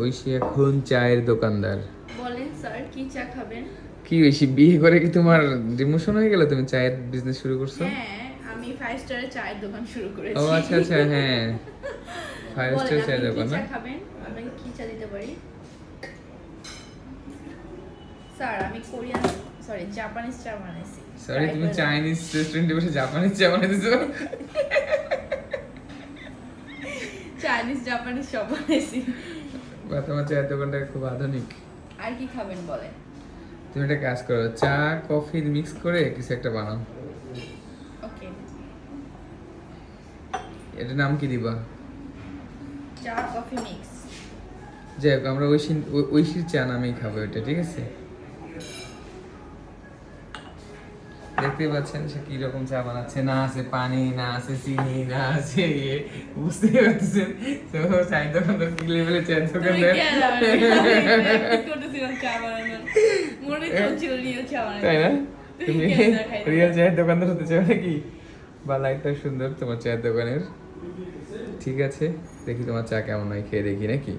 ঐশী এখন চায়ের দোকানদার। বলেন স্যার কি চা খাবেন? কি ঐশী, বিয়ে করে কি তোমার ডিমোশন হয়ে গেল? তুমি চায়ের বিজনেস শুরু করছো? হ্যাঁ, আমি 5 স্টারের চায়ের দোকান শুরু করেছি। ও আচ্ছা আচ্ছা, হ্যাঁ, 5 বলেন স্টার আপনি চায়ের কি দোকান চা না? খাবেন? আপনাকে কি চা দিতে পারি? স্যার আমি কোরিয়ান জাপানিজ চা বানাইছি। সরি, তুমি চাইনিজ রেস্টুরেন্টে বসে জাপানিজ চা বানাইছো? জাপানিজ সব বানাইছি। বা তোমার চায়ের দোকানটা খুব আধুনিক। আর কি খাবেন বলেন? তুমি একটা কাজ করো, চা কফি মিক্স করে কিছু একটা বানাও। ওকে, এটার নাম কি দিবা? চা কফি মিক্স। যাই হোক, আমরা ঐশীর চা নামেই খাবো এটা, ঠিক আছে? দেখতে পাচ্ছেন সে কি রকম চা বানাচ্ছে, না আছে পানি, না আছে চিনি, না আছে ইয়ে, বুঝতে পারতেছেন তো চায়ের দোকানদার কি লেভেলের চায়ের দোকানদার। তাই না? তুমি রিয়েল চায়ের দোকানদার হতে চাও নাকি? বা লাইটটা সুন্দর তোমার চায়ের দোকানের। ঠিক আছে, দেখি তোমার চা কেমন হয়, খেয়ে দেখি নাকি।